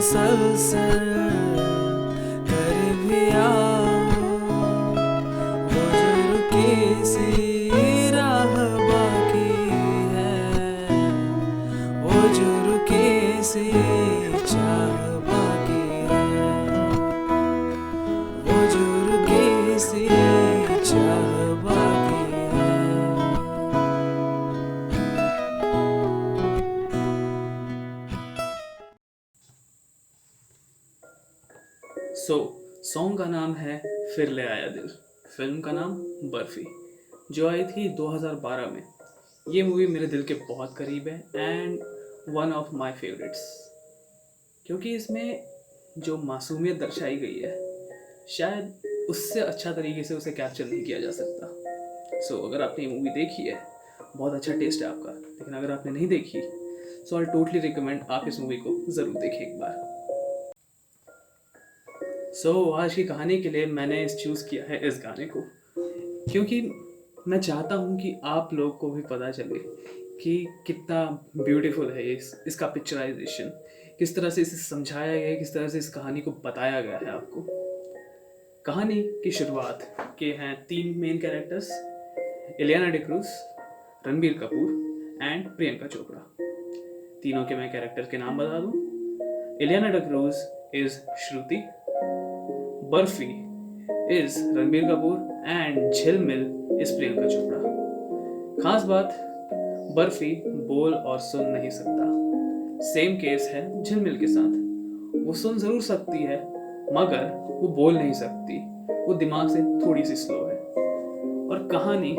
मुसलसल कर भी आओ, वो जो रुकी सी राह बाकी है, वो जो रुकी सी चाह बाकी है, वो जो रुकी सी चाह बाकी है। सॉन्ग का नाम है फिर ले आया दिल, फिल्म का नाम बर्फी, जो आई थी 2012 में। ये मूवी मेरे दिल के बहुत करीब है and one of my favourites, क्योंकि इसमें जो मासूमियत दर्शाई गई है शायद उससे अच्छा तरीके से उसे कैप्चर नहीं किया जा सकता। अगर आपने ये मूवी देखी है, बहुत अच्छा टेस्ट है आपका, लेकिन अगर आपने नहीं देखी आई टोटली रिकमेंड आप इस मूवी को ज़रूर देखें एक बार। आज की कहानी के लिए मैंने चूज़ किया है इस गाने को, क्योंकि मैं चाहता हूँ कि आप लोग को भी पता चले कि कितना ब्यूटीफुल है इसका पिक्चराइजेशन, किस तरह से इसे समझाया गया है, किस तरह से इस कहानी को बताया गया है आपको। कहानी की शुरुआत के हैं 3 main characters, Ileana D'Cruz, Ranbir Kapoor and Priyanka Chopra. तीनों के मैं कैरेक्टर के नाम बता दूँ। Ileana D'Cruz is Shruti, barfi is Ranbir Kapoor and झिलमिल इज प्रियंका चोपड़ा। खास बात, बर्फी बोल और सुन नहीं सकता। सेम केस है झिलमिल के साथ, वो सुन जरूर सकती है मगर वो बोल नहीं सकती, वो दिमाग से थोड़ी सी स्लो है। और कहानी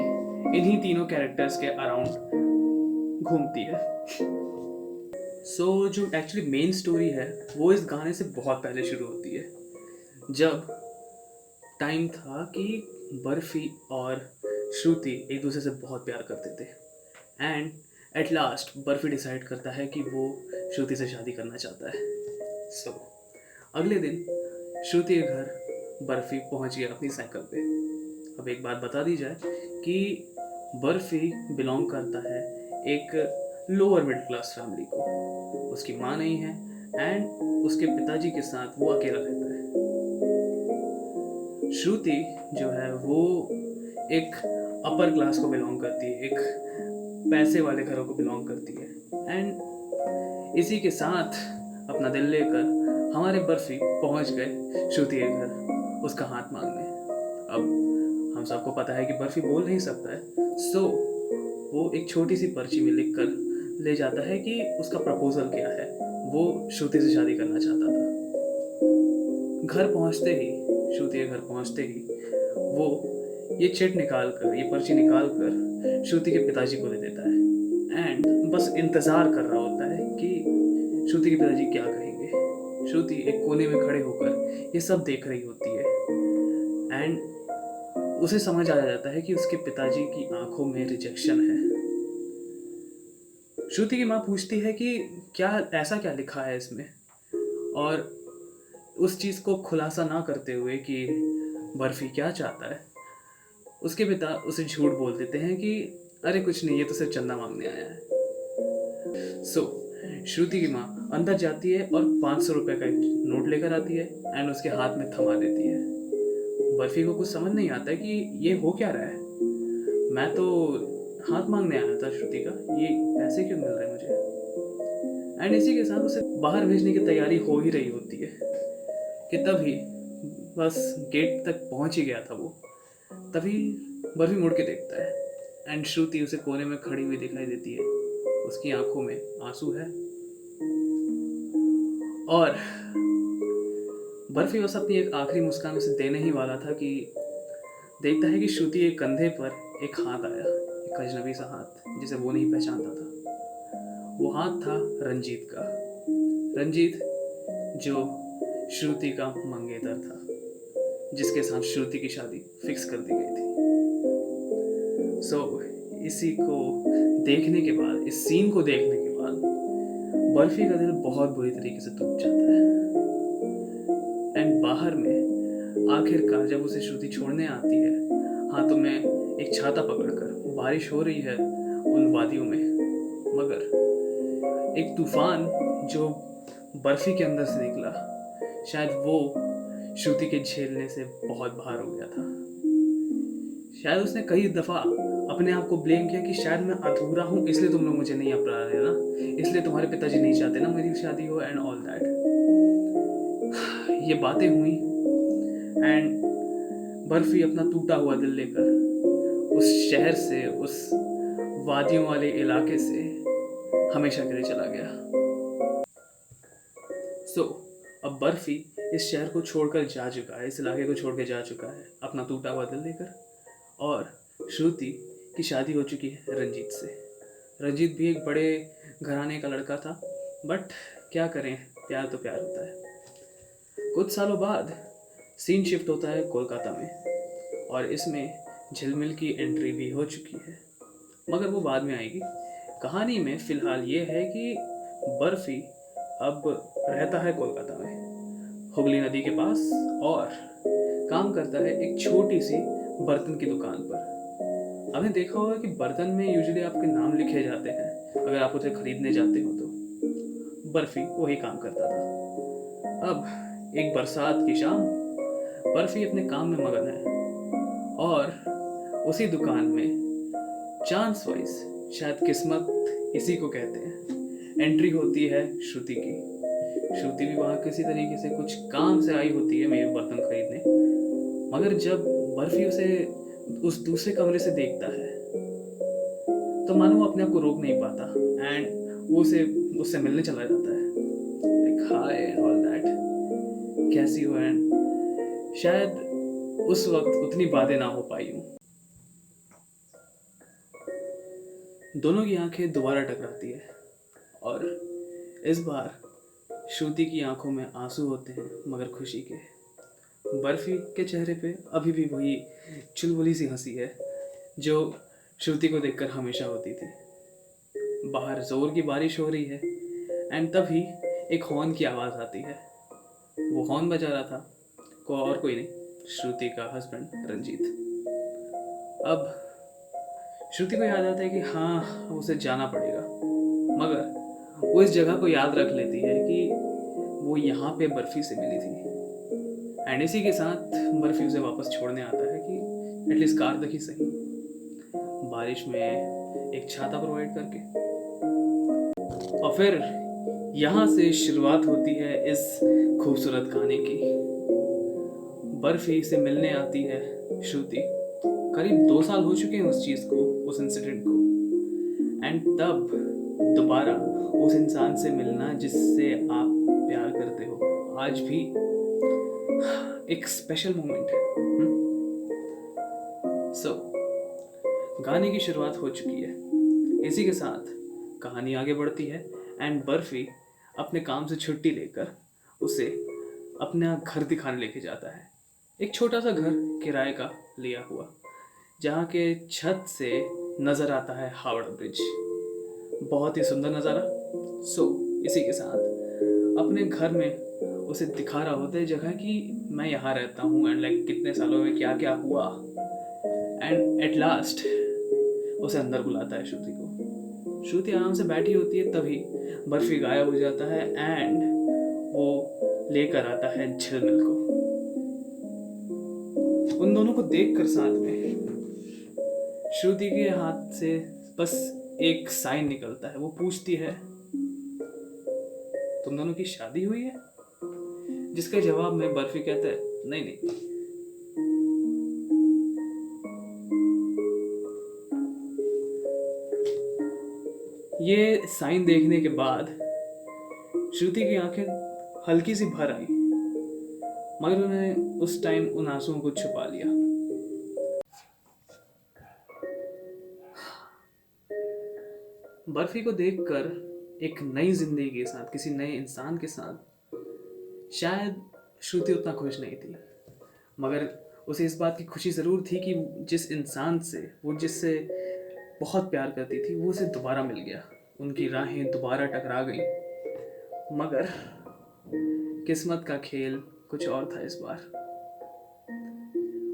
इन्हीं तीनों कैरेक्टर्स के अराउंड घूमती है। जो एक्चुअली मेन स्टोरी है वो इस गाने से बहुत पहले शुरू होती है, जब टाइम था कि बर्फी और श्रुति एक दूसरे से बहुत प्यार करते थे and at last barfi decide करता है कि वो श्रुति से शादी करना चाहता है। अगले दिन श्रुति के घर बर्फी पहुंच गया अपनी साइकिल पे। अब एक बात बता दी जाए कि बर्फी बिलोंग करता है एक लोअर मिडिल क्लास फैमिली को, उसकी माँ नहीं है एंड उसके पिताजी के साथ वो अकेला रहता है। श्रुति जो है वो एक अपर क्लास को बिलोंग करती है, एक पैसे वाले घरों को बिलोंग करती है एंड इसी के साथ अपना दिल लेकर हमारे बर्फी पहुंच गए श्रुति के घर उसका हाथ मांगने। अब हम सबको पता है कि बर्फी बोल नहीं सकता है, वो एक छोटी सी पर्ची में लिख कर ले जाता है कि उसका प्रपोजल क्या है। वो श्रुति से शादी करना चाहता था। घर पहुंचते ही, श्रुति के घर पहुंचते ही वो ये चिट निकाल कर, ये पर्ची निकाल कर श्रुति के पिताजी को दे देता है एंड बस इंतज़ार कर रहा होता है कि श्रुति के पिताजी क्या कहेंगे। श्रुति एक कोने में खड़े होकर ये सब देख रही होती है एंड उसे समझ आ जाता है कि उसके पिताजी की आंखों में रिजेक्शन है। श्रुति की माँ पूछती है कि क्या ऐसा क्या लिखा है इसमें, और उस चीज़ को खुलासा ना करते हुए कि बर्फी क्या चाहता है, उसके पिता उसे झूठ बोल देते हैं कि अरे कुछ नहीं, ये तो सिर्फ चंदा मांगने आया है। श्रुति की माँ अंदर जाती है और 500 रुपये का एक नोट लेकर आती है एंड उसके हाथ में थमा देती है। बर्फी को कुछ समझ नहीं आता है कि ये हो क्या रहा है, मैं तो हाथ मांगने आया था श्रुति का, ये पैसे क्यों मिल रहे हैं मुझे। एंड इसी के साथ उसे बाहर भेजने की तैयारी हो ही रही होती है कि तभी बस गेट तक पहुंच ही गया था वो, तभी बर्फी मुड़ के देखता है एंड श्रुति उसे कोने में खड़ी हुई दिखाई देती है। उसकी आंखों में आंसू है और बर्फी बस अपनी एक आखिरी मुस्कान उसे देने ही वाला था कि देखता है कि श्रुति के कंधे पर एक हाथ आया, एक अजनबी सा हाथ जिसे वो नहीं पहचानता था। वो हाथ था रंजीत का, रंजीत जो श्रुति का मंगेतर था, जिसके साथ श्रुति की शादी फिक्स कर दी गई थी। इसी को देखने के बाद, इस सीन को देखने के बाद बर्फी का दिल बहुत बुरी तरीके से टूट जाता है एंड बाहर में आखिरकार जब उसे श्रुति छोड़ने आती है, हाथों में एक छाता पकड़कर, बारिश हो रही है उन वादियों में, मगर एक तूफान जो बर्फी के अंदर से निकला। शायद वो श्रुति के झेलने से बहुत बाहर हो गया था। शायद उसने कई दफ़ा अपने आप को ब्लेम किया कि शायद मैं अधूरा हूँ, इसलिए तुम लोग मुझे नहीं अपना रहे ना, इसलिए तुम्हारे पिताजी नहीं चाहते ना मेरी शादी हो एंड ऑल दैट। ये बातें हुई एंड बर्फी अपना टूटा हुआ दिल लेकर उस शहर से, उस वादियों वाले इलाके से हमेशा के लिए चला गया। अब बर्फी इस शहर को छोड़कर जा चुका है, इस इलाके को छोड़ के जा चुका है अपना टूटा हुआ दिल लेकर। और श्रुति की शादी हो चुकी है रंजीत से। रंजीत भी एक बड़े घराने का लड़का था, बट क्या करें, प्यार तो प्यार होता है। कुछ सालों बाद सीन शिफ्ट होता है कोलकाता में और इसमें झिलमिल की एंट्री भी हो चुकी है, मगर वो बाद में आएगी। कहानी में फ़िलहाल ये है कि बर्फी अब रहता है कोलकाता में, हुगली नदी के पास, और काम करता है एक छोटी सी बर्तन की दुकान पर। आपने देखा होगा कि बर्तन में यूजुअली आपके नाम लिखे जाते हैं अगर आप उसे खरीदने जाते हो तो। बर्फी वही काम करता था। अब एक बरसात की शाम, बर्फी अपने काम में मगन है और उसी दुकान में चांस वाइज, शायद किस्मत इसी को कहते हैं, एंट्री होती है श्रुति की। श्रुति भी वहाँ किसी तरीके से कुछ काम से आई होती है मेरे बर्तन खरीदने, मगर जब बर्फी उसे उस दूसरे कमरे से देखता है तो मानो वो अपने आप को रोक नहीं पाता एंड वो उससे मिलने चला जाता है, like hi and all that, कैसी हो। एंड शायद उस वक्त उतनी बातें ना हो पाई हूँ। दोनों की आंखें दोबारा टकराती है और इस बार श्रुति की आंखों में आंसू होते हैं, मगर खुशी के। बर्फी के चेहरे पे अभी भी वही चुलबुली सी हंसी है जो श्रुति को देखकर हमेशा होती थी। बाहर जोर की बारिश हो रही है एंड तभी एक हॉर्न की आवाज़ आती है। वो हॉर्न बजा रहा था और कोई नहीं, श्रुति का हस्बैंड रंजीत। अब श्रुति को याद आता है कि हाँ, उसे जाना पड़ेगा, मगर वो इस जगह को याद रख लेती है कि वो यहाँ पे बर्फी से मिली थी एंड इसी के साथ बर्फी उसे वापस छोड़ने आता है कि एटलीस्ट कार तक ही सही, बारिश में एक छाता प्रोवाइड करके। और फिर यहाँ से शुरुआत होती है इस खूबसूरत कहानी की। बर्फी से मिलने आती है श्रुति। करीब 2 साल हो चुके हैं उस चीज़ को, उस इंसिडेंट को, एंड तब दोबारा उस इंसान से मिलना जिससे आप प्यार करते हो, आज भी एक स्पेशल मोमेंट है। गाने की शुरुआत हो चुकी है, इसी के साथ कहानी आगे बढ़ती है एंड बर्फी अपने काम से छुट्टी लेकर उसे अपना घर दिखाने लेके जाता है। एक छोटा सा घर किराए का लिया हुआ, जहाँ के छत से नज़र आता है हावड़ा ब्रिज। बहुत ही सुंदर नज़ारा। इसी के साथ अपने घर में उसे दिखा रहा होता है जगह कि मैं यहाँ रहता हूँ एंड लाइक कितने सालों में क्या क्या हुआ। एंड एट लास्ट उसे अंदर बुलाता है श्रुति को। श्रुति आराम से बैठी होती है, तभी बर्फी गायब हो जाता है एंड वो लेकर आता है झिलमिल को। उन दोनों को देखकर साथ में श्रुति के हाथ से बस एक साइन निकलता है। वो पूछती है, तुम दोनों की शादी हुई है? जिसके जवाब में बर्फी कहता है, नहीं नहीं। ये साइन देखने के बाद श्रुति की आंखें हल्की सी भर आई, मगर उन्होंने उस टाइम उन आंसुओं को छुपा लिया। बर्फी को देखकर एक नई जिंदगी के साथ, किसी नए इंसान के साथ शायद श्रुति उतना खुश नहीं थी, मगर उसे इस बात की खुशी ज़रूर थी कि जिस इंसान से वो जिससे बहुत प्यार करती थी वो उसे दोबारा मिल गया, उनकी राहें दोबारा टकरा गईं। मगर किस्मत का खेल कुछ और था इस बार।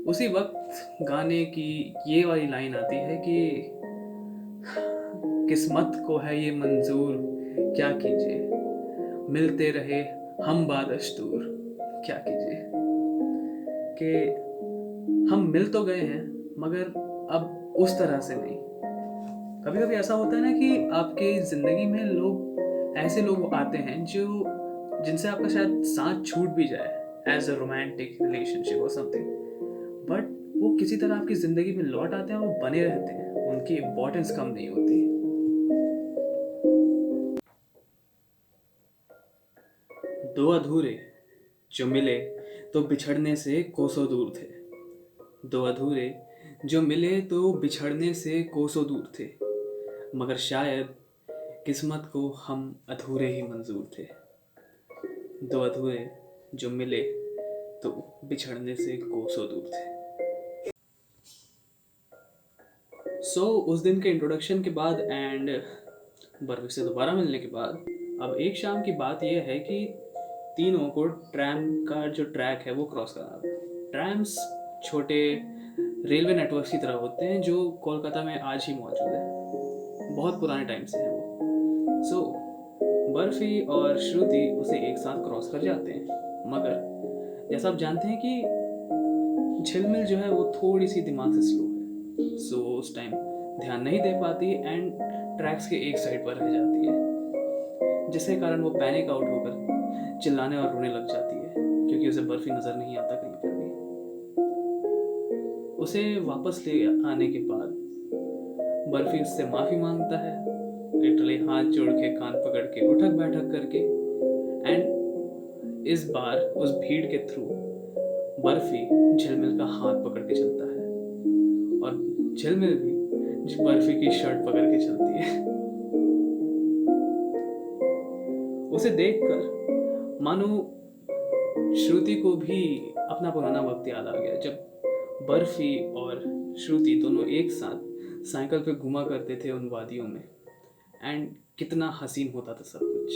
उसी वक्त गाने की ये वाली लाइन आती है कि किस्मत को है ये मंजूर, क्या कीजिए, मिलते रहे हम बादस्तूर। क्या कीजिए कि हम मिल तो गए हैं, मगर अब उस तरह से नहीं। कभी कभी ऐसा होता है ना कि आपके ज़िंदगी में ऐसे लोग आते हैं जो जिनसे आपका शायद साथ छूट भी जाए एज अ रोमांटिक रिलेशनशिप और समथिंग, बट वो किसी तरह आपकी ज़िंदगी में लौट आते हैं और वो बने रहते हैं, उनकी इम्पोर्टेंस कम नहीं होती। दो अधूरे जो मिले तो बिछड़ने से कोसों दूर थे। दो अधूरे जो मिले तो बिछड़ने से कोसों दूर थे, मगर शायद किस्मत को हम अधूरे ही मंजूर थे। दो अधूरे जो मिले तो बिछड़ने से कोसों दूर थे। उस दिन के इंट्रोडक्शन के बाद एंड बर्फी से दोबारा मिलने के बाद अब एक शाम की बात यह है कि तीनों को ट्रैम का जो ट्रैक है वो क्रॉस करना था। ट्रैम्स छोटे रेलवे नेटवर्क्स की तरह होते हैं जो कोलकाता में आज ही मौजूद है, बहुत पुराने टाइम से है वो। बर्फी और श्रुति उसे एक साथ क्रॉस कर जाते हैं, मगर जैसा आप जानते हैं कि झिलमिल जो है वो थोड़ी सी दिमाग से स्लो है, उस टाइम ध्यान नहीं दे पाती एंड ट्रैक्स के एक साइड पर रह जाती है, जिसके कारण वो पैनिक आउट होकर चिल्लाने और रोने लग जाती है क्योंकि उसे बर्फी नजर नहीं आता कहीं पर भी। उसे वापस ले आने के बाद बर्फी उससे माफी मांगता है, लिटरली हाथ जोड़ के कान पकड़ के उठक बैठक करके, एंड इस बार उस भीड़ के थ्रू बर्फी झिलमिल का हाथ पकड़ के चलता है और झिलमिल भी बर्फी की शर्ट पकड़ के चलती है। उसे देखकर मानो श्रुति को भी अपना पुराना वक्त याद आ गया, जब बर्फी और श्रुति दोनों एक साथ साइकिल पे घुमा करते थे उन वादियों में, एंड कितना हसीन होता था सब कुछ।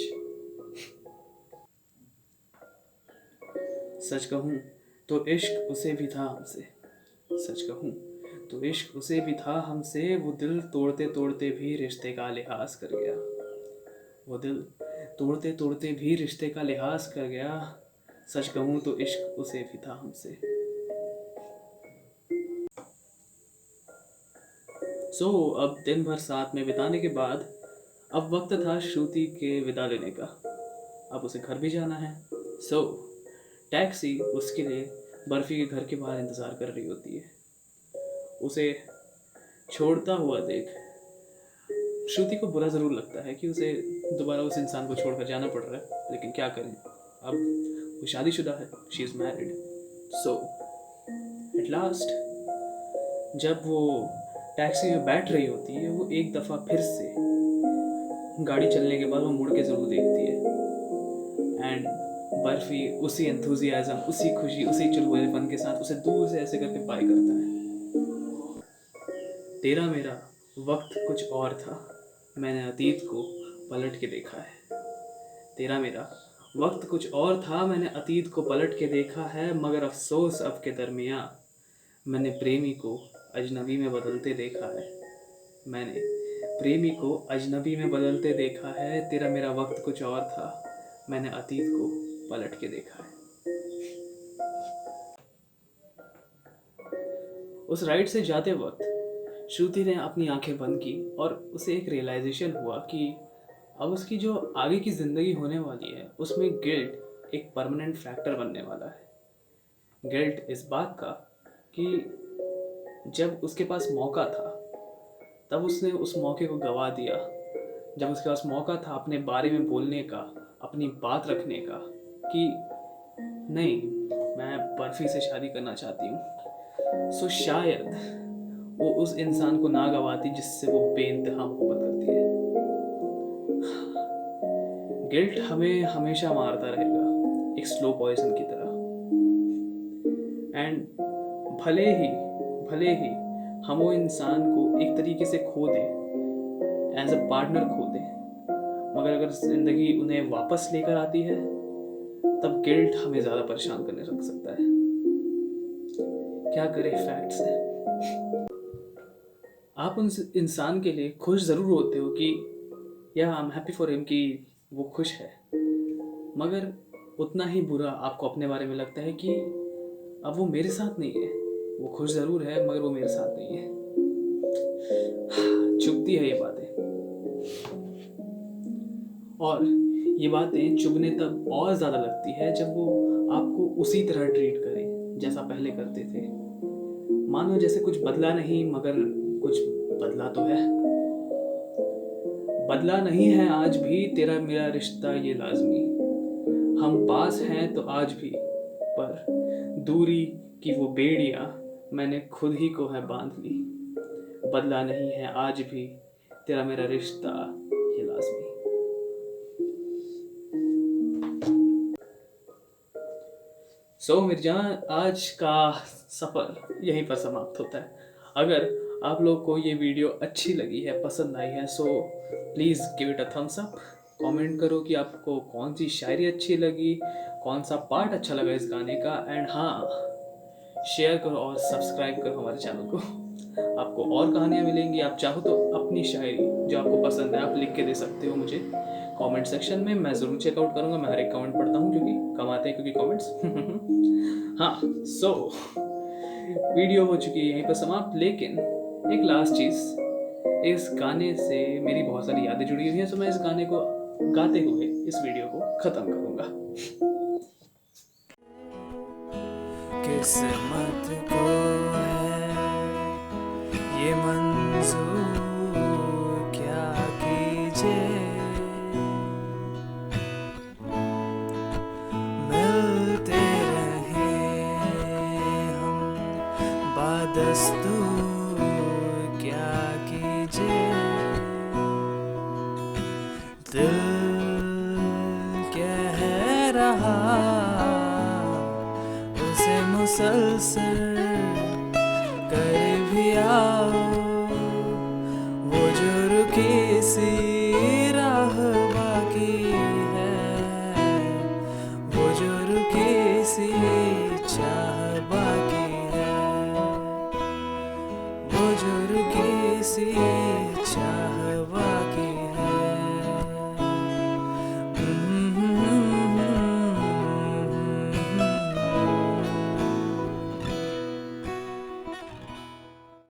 सच कहूँ तो इश्क उसे भी था हमसे, सच कहूँ तो इश्क उसे भी था हमसे, वो दिल तोड़ते तोड़ते भी रिश्ते का लिहाज कर गया। वो दिल तोड़ते तोड़ते भी रिश्ते का लिहाज कर गया। सच कहूँ तो इश्क उसे भी था हमसे। अब दिन भर साथ में बिताने के बाद अब वक्त था श्रुति के विदा लेने का। अब उसे घर भी जाना है। टैक्सी उसके लिए बर्फी के घर के बाहर इंतज़ार कर रही होती है। उसे छोड़ता हुआ देख श्रुति को बुरा ज़रूर लगता है कि उसे दोबारा उस इंसान को छोड़कर जाना पड़ रहा है, लेकिन क्या करें, अब वो शादीशुदा है, she is married. At last जब वो टैक्सी में बैठ रही होती है, वो एक दफ़ा फिर से गाड़ी चलने के बाद वो मुड़ के ज़रूर देखती है, एंड बर्फी उसी एंथुजियाज्म, उसी खुशी, उसी चुलबुलेपन के साथ उसे दूर से ऐसे करके बाय करता है। तेरा मेरा वक्त कुछ और था, मैंने अतीत को पलट के देखा है। तेरा मेरा वक्त कुछ और था, मैंने अतीत को पलट के देखा है, मगर अफसोस अब के दरमियाँ मैंने प्रेमी को अजनबी में बदलते देखा है। मैंने प्रेमी को अजनबी में बदलते देखा है। तेरा मेरा वक्त कुछ और था, मैंने अतीत को पलट के देखा है। उस राइड से जाते वक्त श्रुति ने अपनी आंखें बंद की और उसे एक रियलाइजेशन हुआ कि अब उसकी जो आगे की ज़िंदगी होने वाली है उसमें गिल्ट एक परमानेंट फैक्टर बनने वाला है। गिल्ट इस बात का कि जब उसके पास मौका था तब उसने उस मौके को गवा दिया। जब उसके पास मौका था अपने बारे में बोलने का, अपनी बात रखने का कि नहीं, मैं बर्फी से शादी करना चाहती हूँ, शायद वो उस इंसान को ना गवाती जिससे वो बेइंतहा मोहब्बत करती है। गिल्ट हमें हमेशा मारता रहेगा, एक स्लो पॉइजन की तरह, एंड भले ही हम वो इंसान को एक तरीके से खो दें, एज अ पार्टनर खो दें, मगर अगर ज़िंदगी उन्हें वापस लेकर आती है तब गिल्ट हमें ज़्यादा परेशान करने लग सकता है। क्या करें, फैक्ट्स है। आप उन इंसान के लिए खुश ज़रूर होते हो कि या I am happy for him कि वो खुश है, मगर उतना ही बुरा आपको अपने बारे में लगता है कि अब वो मेरे साथ नहीं है। वो खुश ज़रूर है मगर वो मेरे साथ नहीं है। चुभती है ये बातें, और ये बातें चुभने तब और ज़्यादा लगती है जब वो आपको उसी तरह ट्रीट करे जैसा पहले करते थे। मानो जैसे कुछ बदला नहीं, मगर कुछ बदला तो है। बदला नहीं है आज भी तेरा मेरा रिश्ता ये लाजमी। हम पास हैं तो आज भी, पर दूरी की वो बेड़ियां मैंने खुद ही को है बांध ली। बदला नहीं है आज भी तेरा मेरा रिश्ता ये लाजमी। सो मिर्जान, आज का सफ़र यहीं पर समाप्त होता है। अगर आप लोग को ये वीडियो अच्छी लगी है, पसंद आई है, so please give it a thumbs up. Comment करो कि आपको कौन सी शायरी अच्छी लगी, कौन सा पार्ट अच्छा लगा इस गाने का, एंड हाँ, शेयर करो और सब्सक्राइब करो हमारे चैनल को। आपको और कहानियाँ मिलेंगी। आप चाहो तो अपनी शायरी जो आपको पसंद है आप लिख के दे सकते हो मुझे कमेंट सेक्शन में। मैं ज़रूर चेकआउट करूँगा। मैं हर एक कमेंट पढ़ता हूँ क्योंकि कमाते हैं क्योंकि कमेंट्स। हाँ, सो वीडियो हो चुकी है यहीं पर समाप्त, लेकिन एक लास्ट चीज़, इस गाने से मेरी बहुत सारी यादें जुड़ी हुई हैं, तो मैं इस गाने को गाते हुए इस वीडियो को ख़त्म करूँगा। किस्मत को है ये मंजूर, क्या कीजिए। मिलते रहे हम बादस्तूर, क्या कीजिए। दिल कह रहा उसे मुसलसल कर भी आओ, वो जो रुकी सी राह बाकी है, वो जो रुकी सी चाह बाकी है, वो जो रुकी सी